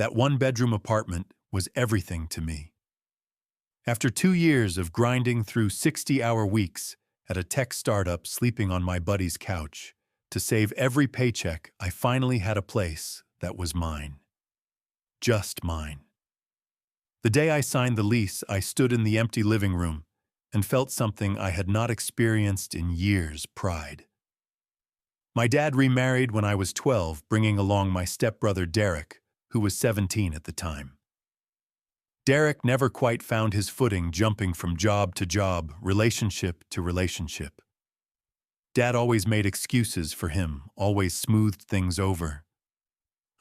That one-bedroom apartment was everything to me. After 2 years of grinding through 60-hour weeks at a tech startup sleeping on my buddy's couch, to save every paycheck, I finally had a place that was mine. Just mine. The day I signed the lease, I stood in the empty living room and felt something I had not experienced in years: pride. My dad remarried when I was 12, bringing along my stepbrother Derek, who was 17 at the time. Derek never quite found his footing, jumping from job to job, relationship to relationship. Dad always made excuses for him, always smoothed things over.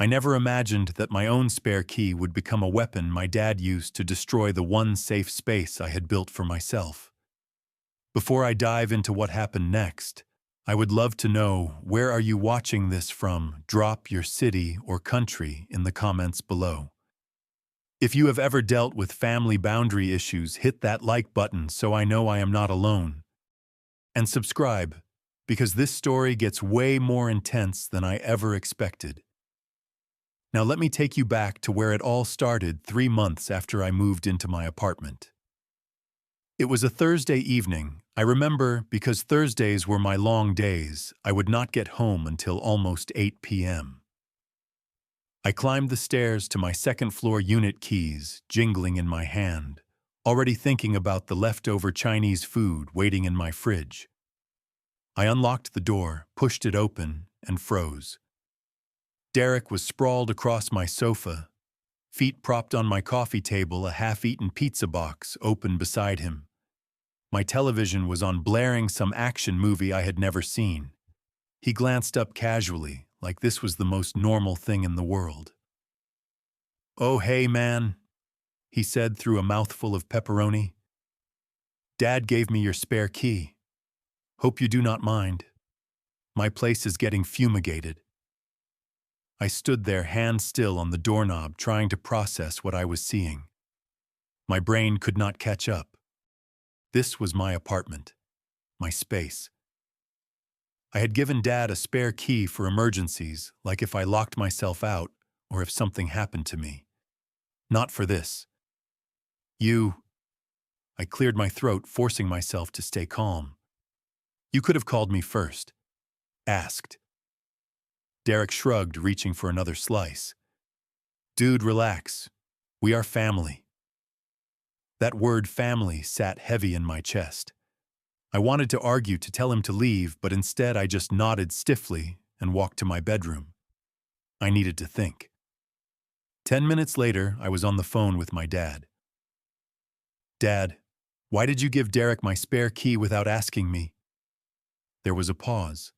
I never imagined that my own spare key would become a weapon my dad used to destroy the one safe space I had built for myself. Before I dive into what happened next, I would love to know, where are you watching this from? Drop your city or country in the comments below. If you have ever dealt with family boundary issues, hit that like button so I know I am not alone. And subscribe, because this story gets way more intense than I ever expected. Now let me take you back to where it all started 3 months after I moved into my apartment. It was a Thursday evening. I remember because Thursdays were my long days. I would not get home until almost 8 p.m. I climbed the stairs to my second-floor unit, keys jingling in my hand, already thinking about the leftover Chinese food waiting in my fridge. I unlocked the door, pushed it open, and froze. Derek was sprawled across my sofa, feet propped on my coffee table, a half-eaten pizza box open beside him. My television was on, blaring some action movie I had never seen. He glanced up casually, like this was the most normal thing in the world. "Oh, hey, man," he said through a mouthful of pepperoni. "Dad gave me your spare key. Hope you do not mind. My place is getting fumigated." I stood there, hand still on the doorknob, trying to process what I was seeing. My brain could not catch up. This was my apartment, my space. I had given Dad a spare key for emergencies, like if I locked myself out or if something happened to me. Not for this. I cleared my throat, forcing myself to stay calm. "You could have called me first. Asked." Derek shrugged, reaching for another slice. "Dude, relax. We are family." That word family sat heavy in my chest. I wanted to argue, to tell him to leave, but instead I just nodded stiffly and walked to my bedroom. I needed to think. 10 minutes later, I was on the phone with my dad. "Dad, why did you give Derek my spare key without asking me?" There was a pause.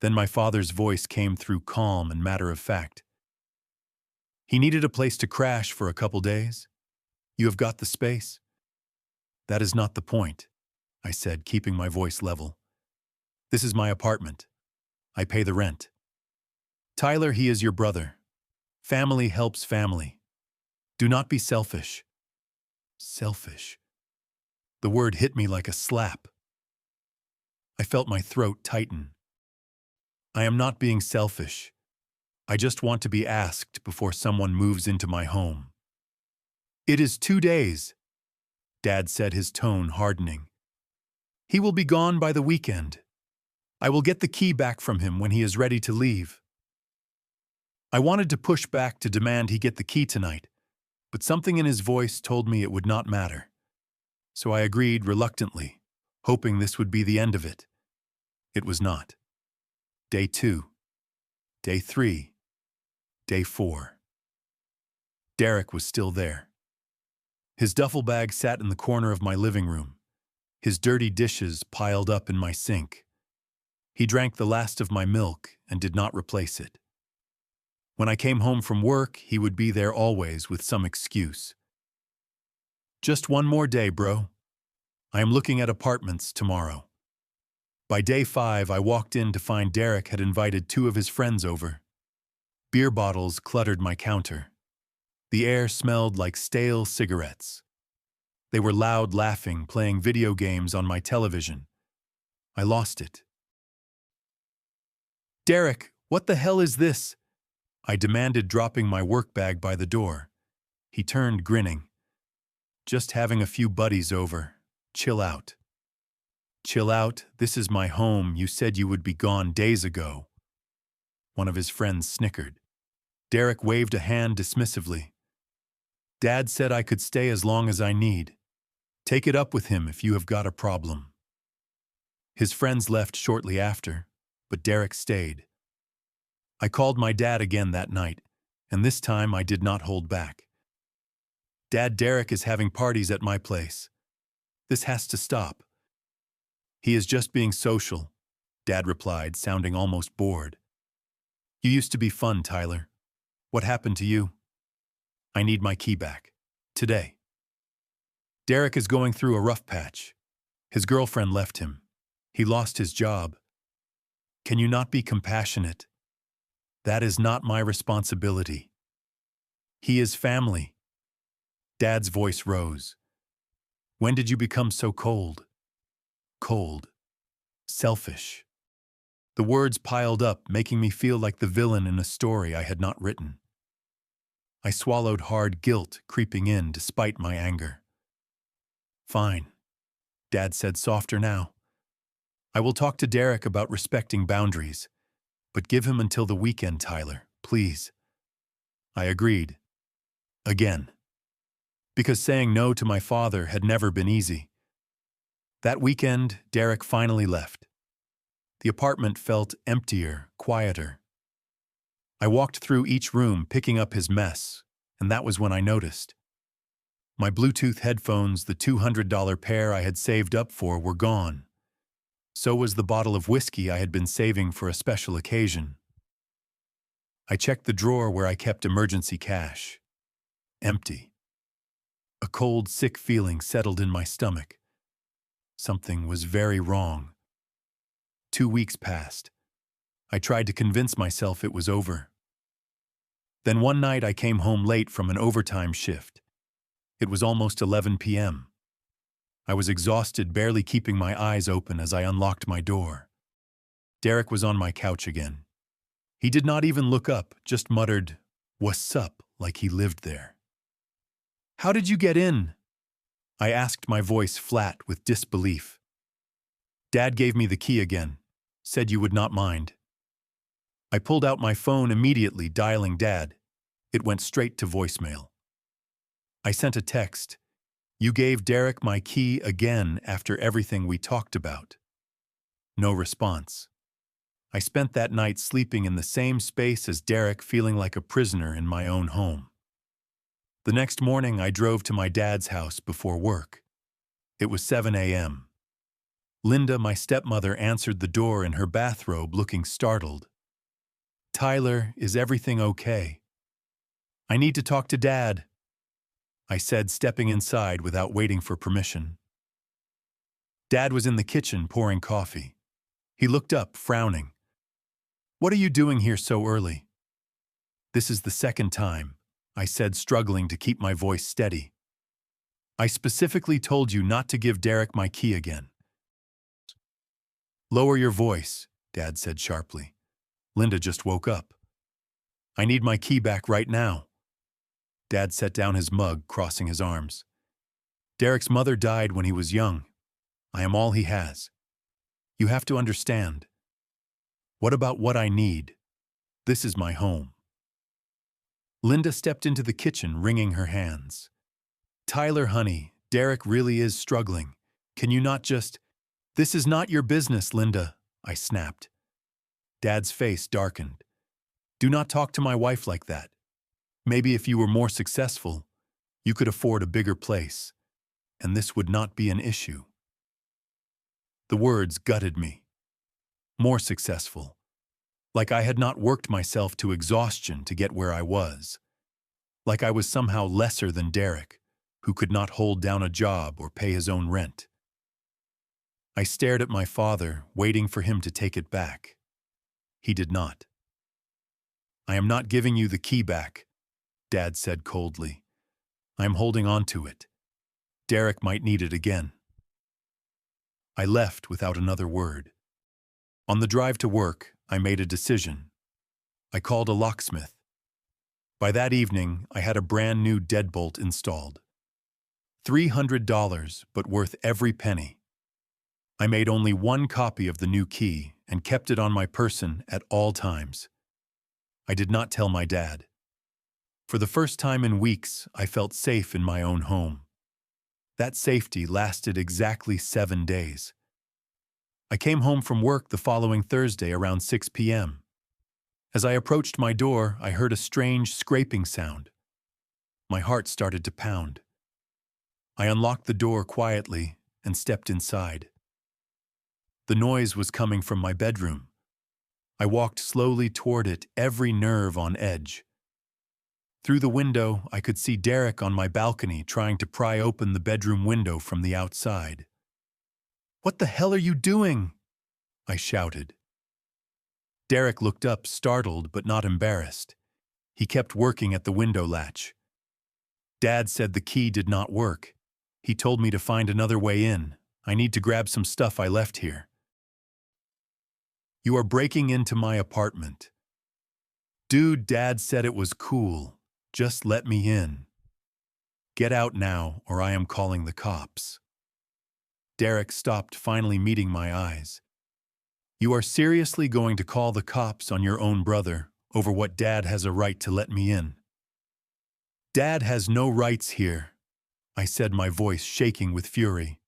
Then my father's voice came through, calm and matter-of-fact. "He needed a place to crash for a couple days. You have got the space." "That is not the point," I said, keeping my voice level. "This is my apartment. I pay the rent. Tyler, he is your brother. Family helps family. Do not be selfish." Selfish. The word hit me like a slap. I felt my throat tighten. I am not being selfish. I just want to be asked before someone moves into my home. "It is 2 days," Dad said, his tone hardening. "He will be gone by the weekend. I will get the key back from him when he is ready to leave." I wanted to push back, to demand he get the key tonight, but something in his voice told me it would not matter. So I agreed reluctantly, hoping this would be the end of it. It was not. Day 2. Day 3. Day 4. Derek was still there. His duffel bag sat in the corner of my living room, his dirty dishes piled up in my sink. He drank the last of my milk and did not replace it. When I came home from work, he would be there always with some excuse. "Just one more day, bro. I am looking at apartments tomorrow." By day 5, I walked in to find Derek had invited 2 of his friends over. Beer bottles cluttered my counter. The air smelled like stale cigarettes. They were loud, laughing, playing video games on my television. I lost it. "Derek, what the hell is this?" I demanded, dropping my work bag by the door. He turned, grinning. Just having a few buddies over. Chill out. Chill out, this is my home. You said you would be gone days ago. One of his friends snickered. Derek waved a hand dismissively. Dad said I could stay as long as I need. Take it up with him if you have got a problem. His friends left shortly after, but Derek stayed. I called my dad again that night, and this time I did not hold back. Dad, Derek is having parties at my place. This has to stop. He is just being social, Dad replied, sounding almost bored. You used to be fun, Tyler. What happened to you? I need my key back. Today. Derek is going through a rough patch. His girlfriend left him. He lost his job. Can you not be compassionate? That is not my responsibility. He is family. Dad's voice rose. When did you become so cold? Cold. Selfish. The words piled up, making me feel like the villain in a story I had not written. I swallowed hard, guilt creeping in despite my anger. Fine, Dad said, softer now. I will talk to Derek about respecting boundaries, but give him until the weekend, Tyler, please. I agreed. Again. Because saying no to my father had never been easy. That weekend, Derek finally left. The apartment felt emptier, quieter. I walked through each room, picking up his mess, and that was when I noticed. My Bluetooth headphones, the $200 pair I had saved up for, were gone. So was the bottle of whiskey I had been saving for a special occasion. I checked the drawer where I kept emergency cash. Empty. A cold, sick feeling settled in my stomach. Something was very wrong. 2 weeks passed. I tried to convince myself it was over. Then one night I came home late from an overtime shift. It was almost 11 p.m. I was exhausted, barely keeping my eyes open as I unlocked my door. Derek was on my couch again. He did not even look up, just muttered, "What's up?" like he lived there. How did you get in? I asked, my voice flat with disbelief. Dad gave me the key again, said you would not mind. I pulled out my phone immediately, dialing Dad. It went straight to voicemail. I sent a text. You gave Derek my key again after everything we talked about. No response. I spent that night sleeping in the same space as Derek, feeling like a prisoner in my own home. The next morning, I drove to my dad's house before work. It was 7 a.m. Linda, my stepmother, answered the door in her bathrobe, looking startled. Tyler, is everything okay? I need to talk to Dad, I said, stepping inside without waiting for permission. Dad was in the kitchen pouring coffee. He looked up, frowning. What are you doing here so early? This is the second time, I said, struggling to keep my voice steady. I specifically told you not to give Derek my key again. Lower your voice, Dad said sharply. Linda just woke up. I need my key back right now. Dad set down his mug, crossing his arms. Derek's mother died when he was young. I am all he has. You have to understand. What about what I need? This is my home. Linda stepped into the kitchen, wringing her hands. Tyler, honey, Derek really is struggling. Can you not just... This is not your business, Linda, I snapped. Dad's face darkened. Do not talk to my wife like that. Maybe if you were more successful, you could afford a bigger place, and this would not be an issue. The words gutted me. More successful. Like I had not worked myself to exhaustion to get where I was. Like I was somehow lesser than Derek, who could not hold down a job or pay his own rent. I stared at my father, waiting for him to take it back. He did not. I am not giving you the key back, Dad said coldly. I am holding on to it. Derek might need it again. I left without another word. On the drive to work, I made a decision. I called a locksmith. By that evening, I had a brand new deadbolt installed. $300, but worth every penny. I made only one copy of the new key and kept it on my person at all times. I did not tell my dad. For the first time in weeks, I felt safe in my own home. That safety lasted exactly 7 days. I came home from work the following Thursday around 6 p.m. As I approached my door, I heard a strange scraping sound. My heart started to pound. I unlocked the door quietly and stepped inside. The noise was coming from my bedroom. I walked slowly toward it, every nerve on edge. Through the window, I could see Derek on my balcony trying to pry open the bedroom window from the outside. "What the hell are you doing?" I shouted. Derek looked up, startled but not embarrassed. He kept working at the window latch. "Dad said the key did not work. He told me to find another way in. I need to grab some stuff I left here." "You are breaking into my apartment." "Dude, Dad said it was cool. Just let me in." "Get out now, or I am calling the cops." Derek stopped, finally meeting my eyes. "You are seriously going to call the cops on your own brother over what Dad has a right to let me in?" "Dad has no rights here," I said, my voice shaking with fury.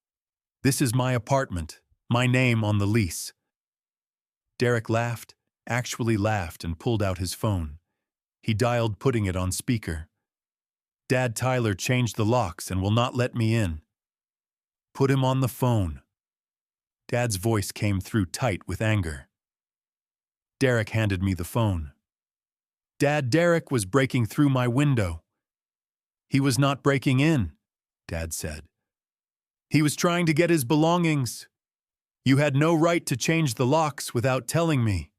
"This is my apartment, my name on the lease." Derek laughed, actually laughed, and pulled out his phone. He dialed, putting it on speaker. "Dad Tyler changed the locks and will not let me in." "Put him on the phone." Dad's voice came through tight with anger. Derek handed me the phone. "Dad, Derek was breaking through my window." "He was not breaking in," Dad said. "He was trying to get his belongings. You had no right to change the locks without telling me."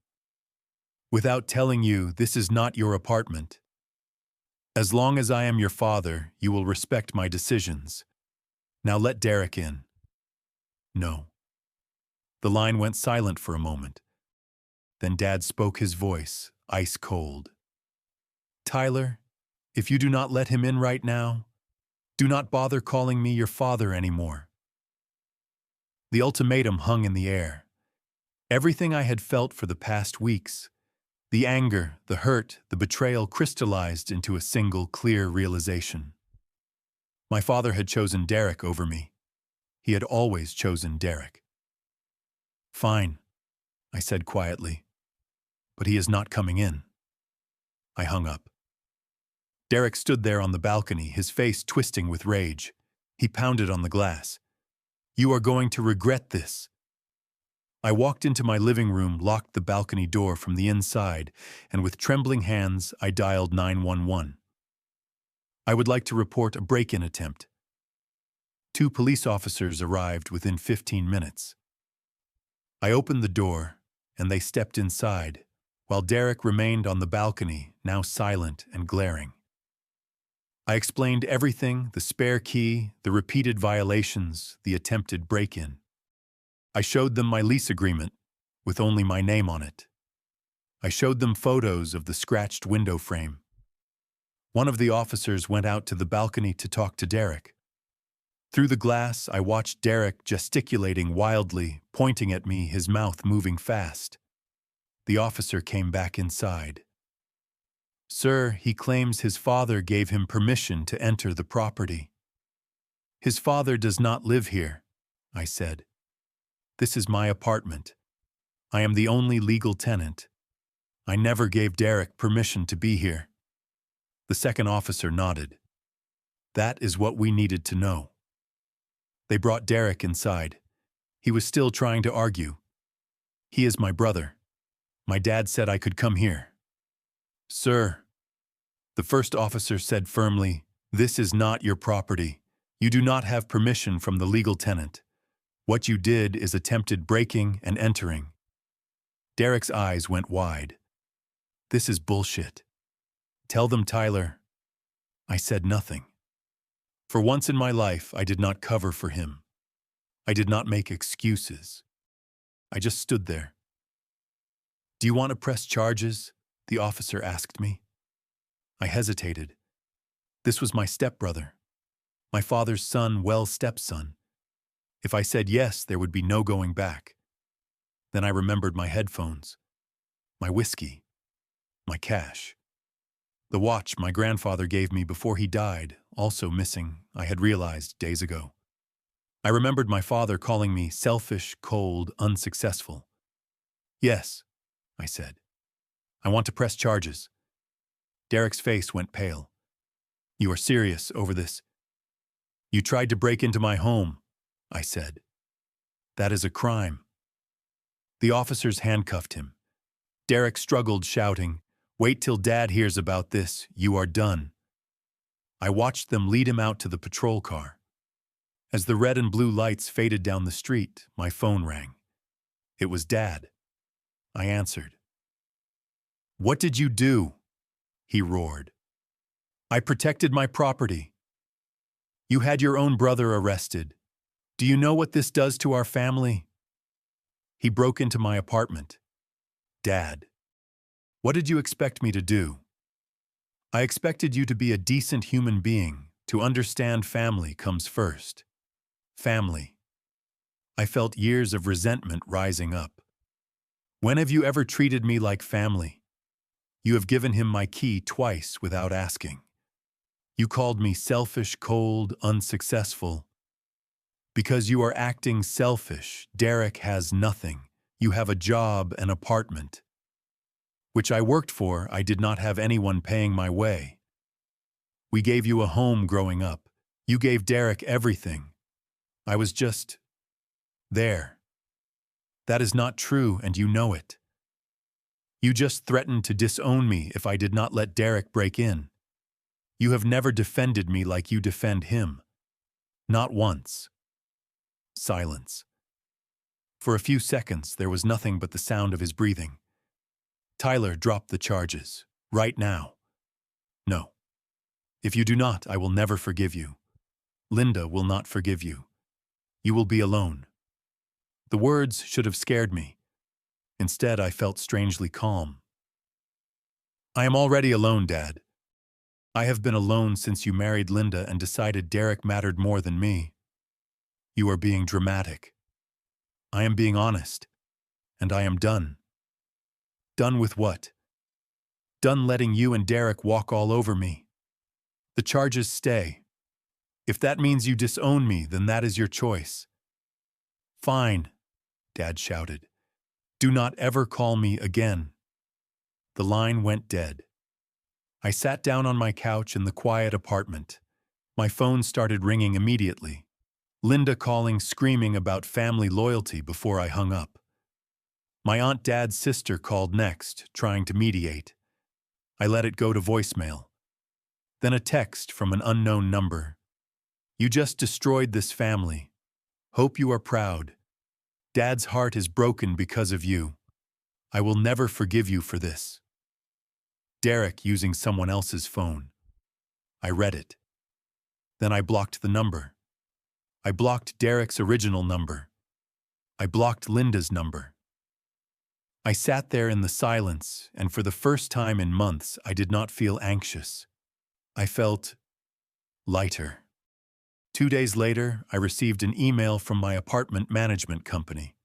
"Without telling you, this is not your apartment. As long as I am your father, you will respect my decisions. Now let Derek in." "No." The line went silent for a moment. Then Dad spoke, his voice ice cold. "Tyler, if you do not let him in right now, do not bother calling me your father anymore." The ultimatum hung in the air. Everything I had felt for the past weeks, the anger, the hurt, the betrayal, crystallized into a single clear realization. My father had chosen Derek over me. He had always chosen Derek. "Fine," I said quietly, "but he is not coming in." I hung up. Derek stood there on the balcony, his face twisting with rage. He pounded on the glass. "You are going to regret this." I walked into my living room, locked the balcony door from the inside, and with trembling hands, I dialed 911. "I would like to report a break-in attempt." 2 police officers arrived within 15 minutes. I opened the door, and they stepped inside, while Derek remained on the balcony, now silent and glaring. I explained everything: the spare key, the repeated violations, the attempted break-in. I showed them my lease agreement, with only my name on it. I showed them photos of the scratched window frame. One of the officers went out to the balcony to talk to Derek. Through the glass, I watched Derek gesticulating wildly, pointing at me, his mouth moving fast. The officer came back inside. "Sir, he claims his father gave him permission to enter the property." "His father does not live here," I said. "This is my apartment. I am the only legal tenant. I never gave Derek permission to be here." The second officer nodded. That is what we needed to know. They brought Derek inside. He was still trying to argue. "He is my brother. My dad said I could come here." "Sir," the first officer said firmly, "this is not your property. You do not have permission from the legal tenant. What you did is attempted breaking and entering." Derek's eyes went wide. "This is bullshit. Tell them, Tyler." I said nothing. For once in my life, I did not cover for him. I did not make excuses. I just stood there. "Do you want to press charges?" the officer asked me. I hesitated. This was my stepbrother, my father's son, stepson. If I said yes, there would be no going back. Then I remembered my headphones, my whiskey, my cash. The watch my grandfather gave me before he died, also missing, I had realized days ago. I remembered my father calling me selfish, cold, unsuccessful. Yes, I said. I want to press charges. Derek's face went pale. You are serious over this? You tried to break into my home, I said. That is a crime. The officers handcuffed him. Derek struggled, shouting, "Wait till Dad hears about this, you are done." I watched them lead him out to the patrol car. As the red and blue lights faded down the street, my phone rang. It was Dad. I answered. "What did you do?" he roared. "I protected my property. You had your own brother arrested. Do you know what this does to our family?" He broke into my apartment. "Dad, what did you expect me to do?" "I expected you to be a decent human being, to understand family comes first." Family. I felt years of resentment rising up. When have you ever treated me like family? You have given him my key twice without asking. You called me selfish, cold, unsuccessful. Because you are acting selfish, Derek has nothing. You have a job, an apartment. Which I worked for, I did not have anyone paying my way. We gave you a home growing up. You gave Derek everything. I was just there. That is not true, and you know it. You just threatened to disown me if I did not let Derek break in. You have never defended me like you defend him. Not once. Silence. For a few seconds, there was nothing but the sound of his breathing. "Tyler, drop the charges. Right now." "No. If you do not, I will never forgive you. Linda will not forgive you. You will be alone." The words should have scared me. Instead, I felt strangely calm. "I am already alone, Dad. I have been alone since you married Linda and decided Derek mattered more than me. You are being dramatic. I am being honest. And I am done." "Done with what?" "Done letting you and Derek walk all over me. The charges stay. If that means you disown me, then that is your choice." "Fine," Dad shouted. "Do not ever call me again." The line went dead. I sat down on my couch in the quiet apartment. My phone started ringing immediately. Linda calling, screaming about family loyalty before I hung up. My Aunt Dad's sister called next, trying to mediate. I let it go to voicemail. Then a text from an unknown number. "You just destroyed this family. Hope you are proud. Dad's heart is broken because of you. I will never forgive you for this." Derek using someone else's phone. I read it. Then I blocked the number. I blocked Derek's original number. I blocked Linda's number. I sat there in the silence, and for the first time in months, I did not feel anxious. I felt lighter. 2 days later, I received an email from my apartment management company.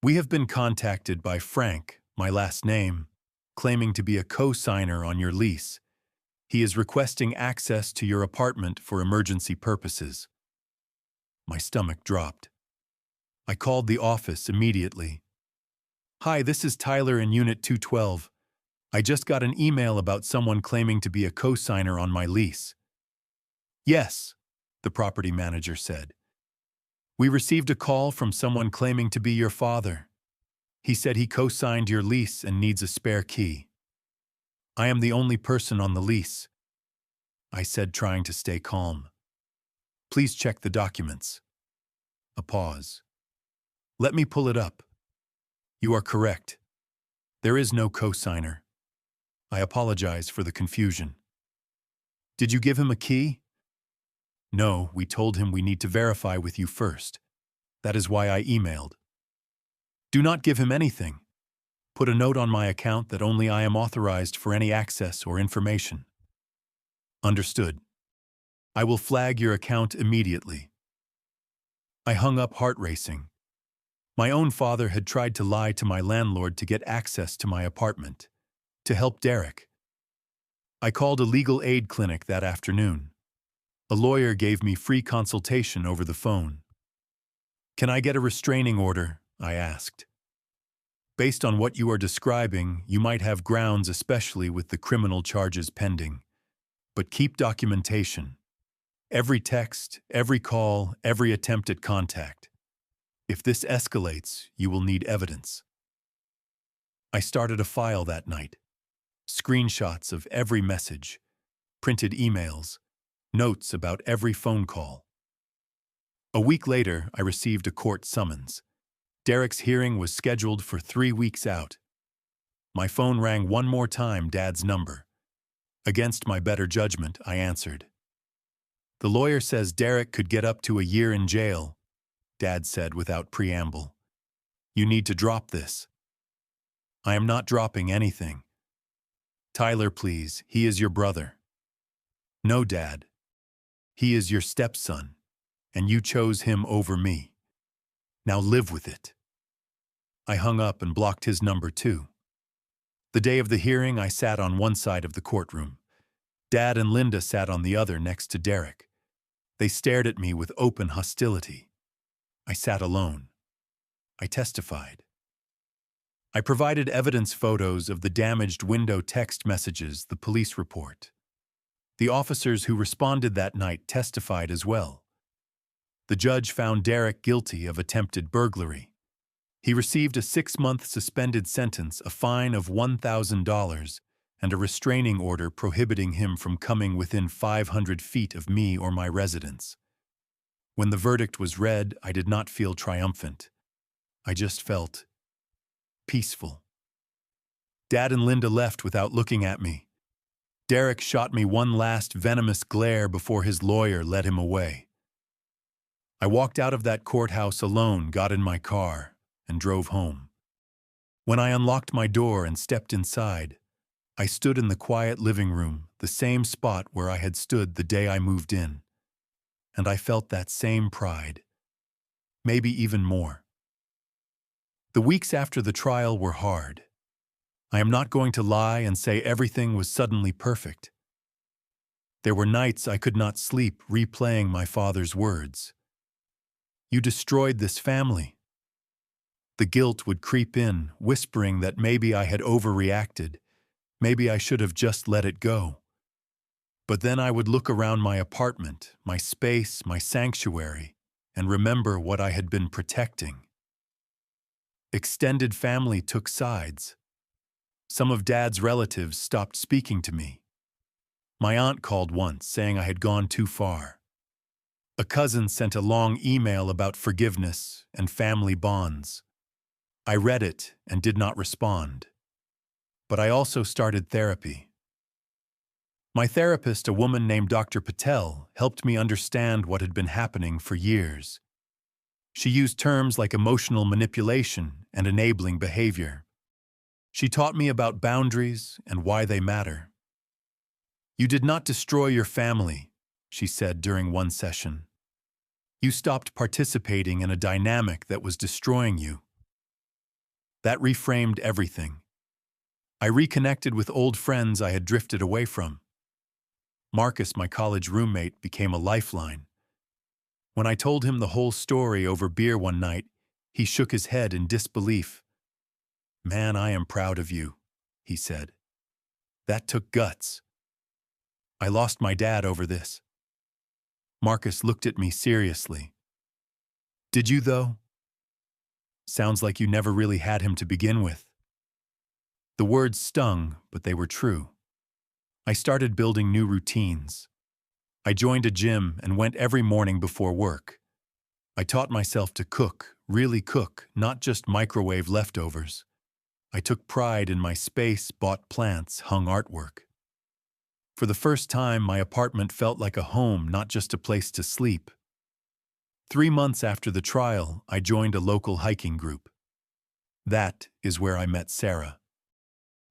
"We have been contacted by Frank, my last name, claiming to be a co-signer on your lease. He is requesting access to your apartment for emergency purposes." My stomach dropped. I called the office immediately. "Hi, this is Tyler in Unit 212. I just got an email about someone claiming to be a co-signer on my lease." "Yes," the property manager said. "We received a call from someone claiming to be your father. He said he co-signed your lease and needs a spare key." "I am the only person on the lease," I said, trying to stay calm. "Please check the documents." A pause. "Let me pull it up." "You are correct. There is no co-signer." I apologize for the confusion. "Did you give him a key?" "No, we told him we need to verify with you first. That is why I emailed." "Do not give him anything. Put a note on my account that only I am authorized for any access or information. Understood. I will flag your account immediately. I hung up, heart racing. My own father had tried to lie to my landlord to get access to my apartment, to help Derek. I called a legal aid clinic that afternoon. A lawyer gave me free consultation over the phone. Can I get a restraining order? I asked. Based on what you are describing, you might have grounds, especially with the criminal charges pending. But keep documentation. Every text, every call, every attempt at contact. If this escalates, you will need evidence. I started a file that night. Screenshots of every message, printed emails, notes about every phone call. A week later, I received a court summons. Derek's hearing was scheduled for 3 weeks out. My phone rang one more time, Dad's number. Against my better judgment, I answered. The lawyer says Derek could get up to a year in jail, Dad said without preamble. You need to drop this. I am not dropping anything. Tyler, please, he is your brother. No, Dad. He is your stepson, and you chose him over me. Now live with it. I hung up and blocked his number too. The day of the hearing, I sat on one side of the courtroom. Dad and Linda sat on the other next to Derek. They stared at me with open hostility. I sat alone. I testified. I provided evidence photos of the damaged window, text messages, the police report. The officers who responded that night testified as well. The judge found Derek guilty of attempted burglary. He received a 6-month suspended sentence, a fine of $1,000, and a restraining order prohibiting him from coming within 500 feet of me or my residence. When the verdict was read, I did not feel triumphant. I just felt peaceful. Dad and Linda left without looking at me. Derek shot me one last venomous glare before his lawyer led him away. I walked out of that courthouse alone, got in my car, and drove home. When I unlocked my door and stepped inside, I stood in the quiet living room, the same spot where I had stood the day I moved in. And I felt that same pride. Maybe even more. The weeks after the trial were hard. I am not going to lie and say everything was suddenly perfect. There were nights I could not sleep, replaying my father's words. You destroyed this family. The guilt would creep in, whispering that maybe I had overreacted, maybe I should have just let it go. But then I would look around my apartment, my space, my sanctuary, and remember what I had been protecting. Extended family took sides. Some of Dad's relatives stopped speaking to me. My aunt called once, saying I had gone too far. A cousin sent a long email about forgiveness and family bonds. I read it and did not respond. But I also started therapy. My therapist, a woman named Dr. Patel, helped me understand what had been happening for years. She used terms like emotional manipulation and enabling behavior. She taught me about boundaries and why they matter. You did not destroy your family, she said during one session. You stopped participating in a dynamic that was destroying you. That reframed everything. I reconnected with old friends I had drifted away from. Marcus, my college roommate, became a lifeline. When I told him the whole story over beer one night, he shook his head in disbelief. Man, I am proud of you, he said. That took guts. I lost my dad over this. Marcus looked at me seriously. Did you, though? Sounds like you never really had him to begin with. The words stung, but they were true. I started building new routines. I joined a gym and went every morning before work. I taught myself to cook, really cook, not just microwave leftovers. I took pride in my space, bought plants, hung artwork. For the first time, my apartment felt like a home, not just a place to sleep. 3 months after the trial, I joined a local hiking group. That is where I met Sarah.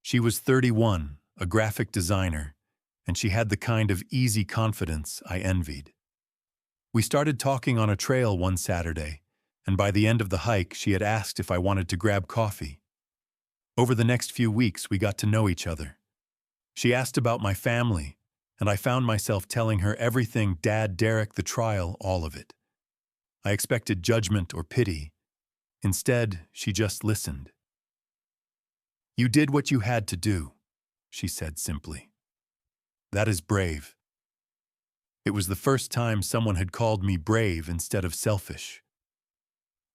She was 31, a graphic designer, and she had the kind of easy confidence I envied. We started talking on a trail one Saturday, and by the end of the hike, she had asked if I wanted to grab coffee. Over the next few weeks, we got to know each other. She asked about my family, and I found myself telling her everything: Dad, Derek, the trial, all of it. I expected judgment or pity. Instead, she just listened. "You did what you had to do," she said simply. "That is brave." It was the first time someone had called me brave instead of selfish.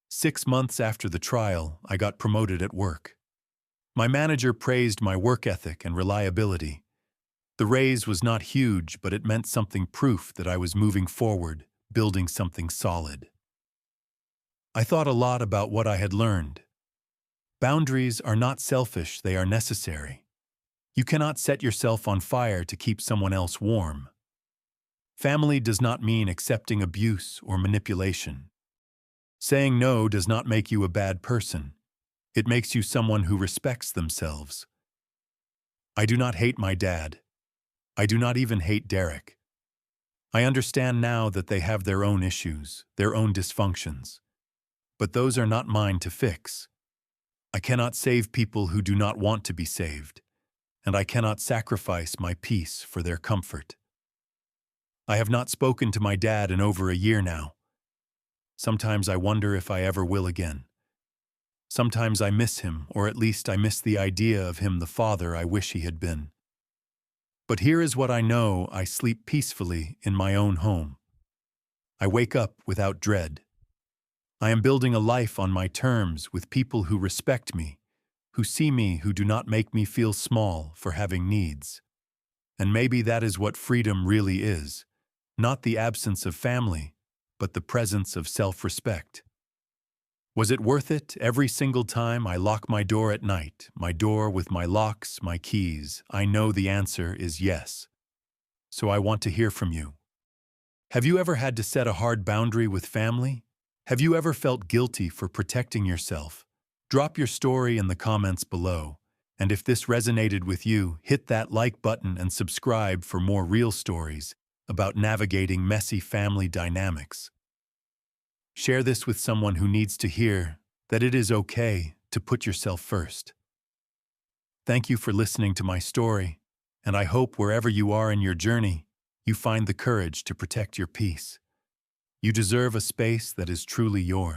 6 months after the trial, I got promoted at work. My manager praised my work ethic and reliability. The raise was not huge, but it meant something: proof that I was moving forward, building something solid. I thought a lot about what I had learned. Boundaries are not selfish, they are necessary. You cannot set yourself on fire to keep someone else warm. Family does not mean accepting abuse or manipulation. Saying no does not make you a bad person. It makes you someone who respects themselves. I do not hate my dad. I do not even hate Derek. I understand now that they have their own issues, their own dysfunctions. But those are not mine to fix. I cannot save people who do not want to be saved, and I cannot sacrifice my peace for their comfort. I have not spoken to my dad in over a year now. Sometimes I wonder if I ever will again. Sometimes I miss him, or at least I miss the idea of him, the father I wish he had been. But here is what I know: I sleep peacefully in my own home. I wake up without dread. I am building a life on my terms with people who respect me, who see me, who do not make me feel small for having needs. And maybe that is what freedom really is: not the absence of family, but the presence of self-respect. Was it worth it every single time I lock my door at night, my door with my locks, my keys? I know the answer is yes. So I want to hear from you. Have you ever had to set a hard boundary with family? Have you ever felt guilty for protecting yourself? Drop your story in the comments below. And if this resonated with you, hit that like button and subscribe for more real stories about navigating messy family dynamics. Share this with someone who needs to hear that it is okay to put yourself first. Thank you for listening to my story, and I hope wherever you are in your journey, you find the courage to protect your peace. You deserve a space that is truly yours.